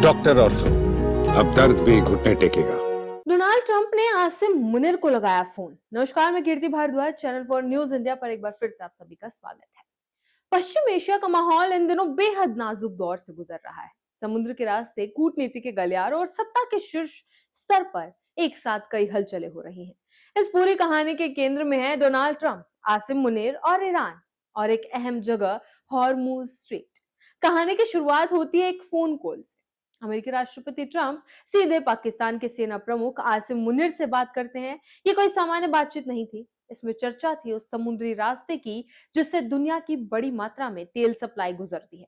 Doctor ortho, अब दर्द भी घुटने टेकेगा। डोनाल्ड ट्रंप ने आसिम मुनिर को लगाया फोन। नमस्कार, मैं Kirti Bhardwaj, channel for news India पर एक बार फिर से आप सभी का स्वागत है। पश्चिम एशिया का माहौल इन दिनों बेहद नाजुक दौर से गुजर रहा है। समुद्र के रास्ते कूटनीति के गलियारों और सत्ता के शीर्ष स्तर पर एक साथ कई हलचलें हो रही हैं। इस पूरी कहानी के केंद्र में है डोनाल्ड ट्रंप, आसिम मुनिर और ईरान, और एक अहम जगह हॉर्मुज स्ट्रेट। कहानी की शुरुआत होती है एक फोन कॉल से। अमेरिकी राष्ट्रपति ट्रंप सीधे पाकिस्तान के सेना प्रमुख आसिम मुनिर से बात करते हैं। ये कोई सामान्य बातचीत नहीं थी, इसमें चर्चा थी उस समुद्री रास्ते की जिससे दुनिया की बड़ी मात्रा में तेल सप्लाई गुजरती है।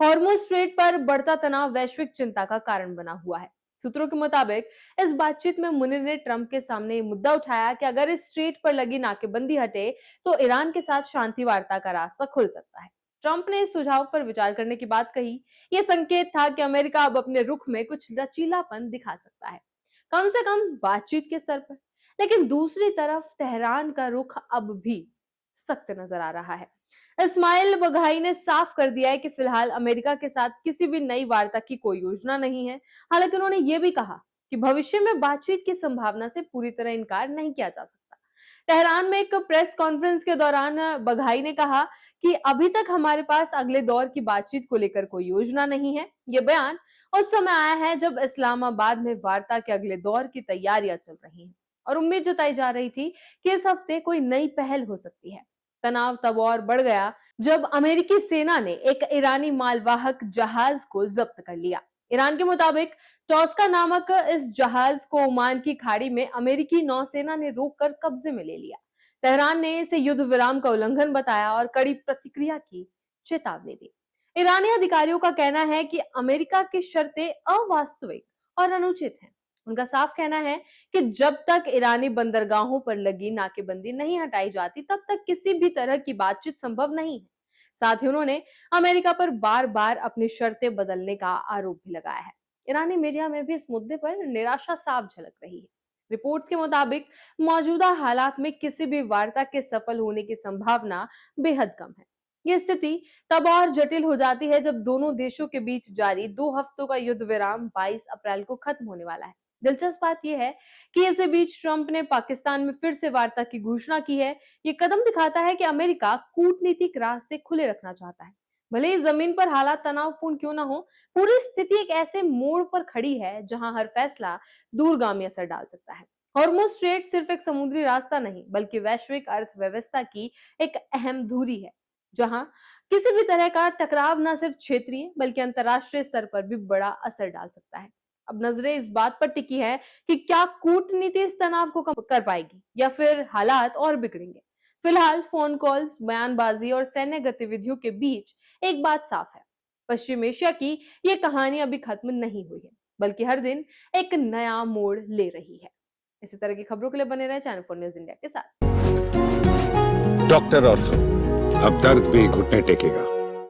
हॉर्मुज स्ट्रेट पर बढ़ता तनाव वैश्विक चिंता का कारण बना हुआ है। सूत्रों के मुताबिक इस बातचीत में मुनिर ने ट्रंप के सामने ये मुद्दा उठाया कि अगर इस स्ट्रेट पर लगी नाकेबंदी हटे तो ईरान के साथ शांति वार्ता का रास्ता खुल सकता है। ट्रंप ने इस सुझाव पर विचार करने की बात कही। यह संकेत था कि अमेरिका अब अपने रुख में कुछ लचीलापन दिखा सकता है, कम से कम बातचीत के स्तर पर। लेकिन दूसरी तरफ तेहरान का रुख अब भी सख्त नजर आ रहा है। इस्माइल बघाई ने साफ कर दिया है कि फिलहाल अमेरिका के साथ किसी भी नई वार्ता की कोई योजना नहीं है। हालांकि उन्होंने ये भी कहा कि भविष्य में बातचीत की संभावना से पूरी तरह इनकार नहीं किया जा सकता। तेहरान में एक प्रेस कॉन्फ्रेंस के दौरान बघाई ने कहा कि अभी तक हमारे पास अगले दौर की बातचीत को लेकर कोई योजना नहीं है। ये बयान उस समय आया है जब इस्लामाबाद में वार्ता के अगले दौर की तैयारियां चल रही हैं और उम्मीद जताई जा रही थी कि इस हफ्ते कोई नई पहल हो सकती है। तनाव तब और बढ़ गया जब अमेरिकी सेना ने एक ईरानी मालवाहक जहाज को जब्त कर लिया। ईरान के मुताबिक टॉस्का नामक इस जहाज को ओमान की खाड़ी में अमेरिकी नौसेना ने रोककर कब्जे में ले लिया। तेहरान ने इसे युद्ध विराम का उल्लंघन बताया और कड़ी प्रतिक्रिया की चेतावनी दी। ईरानी अधिकारियों का कहना है कि अमेरिका की शर्तें अवास्तविक और अनुचित हैं। उनका साफ कहना है कि जब तक ईरानी बंदरगाहों पर लगी नाकेबंदी नहीं हटाई जाती तब तक किसी भी तरह की बातचीत संभव नहीं है। साथ ही उन्होंने अमेरिका पर बार बार अपनी शर्तें बदलने का आरोप भी लगाया है। ईरानी मीडिया में भी इस मुद्दे पर निराशा साफ झलक रही है। रिपोर्ट्स के मुताबिक मौजूदा हालात में किसी भी वार्ता के सफल होने की संभावना बेहद कम है। यह स्थिति तब और जटिल हो जाती है जब दोनों देशों के बीच जारी 2 हफ्तों का युद्ध विराम 22 अप्रैल को खत्म होने वाला है। दिलचस्प बात यह है कि इसी बीच ट्रंप ने पाकिस्तान में फिर से वार्ता की घोषणा की है। ये कदम दिखाता है कि अमेरिका कूटनीतिक रास्ते खुले रखना चाहता है। भले ही जमीन पर हालात तनावपूर्ण क्यों ना हो, पूरी स्थिति एक ऐसे मोड़ पर खड़ी है जहां हर फैसला दूरगामी असर डाल सकता है। हॉर्मुज स्ट्रेट सिर्फ एक समुद्री रास्ता नहीं बल्कि वैश्विक अर्थव्यवस्था की एक अहम धुरी है, जहां किसी भी तरह का टकराव न सिर्फ क्षेत्रीय बल्कि अंतरराष्ट्रीय स्तर पर भी बड़ा असर डाल सकता है। अब नजरें इस बात पर टिकी है कि क्या कूटनीति इस तनाव को कम कर पाएगी या फिर हालात और बिगड़ेंगे। फिलहाल फोन कॉल्स, बयानबाजी और सैन्य गतिविधियों के बीच एक बात साफ है, पश्चिम एशिया की ये कहानी अभी खत्म नहीं हुई है बल्कि हर दिन एक नया मोड़ ले रही है। इसी तरह की खबरों के लिए बने रहे चैनल फॉर न्यूज इंडिया के साथ। डॉक्टर ऑर्थो, अब दर्द भी घुटने टेकेगा।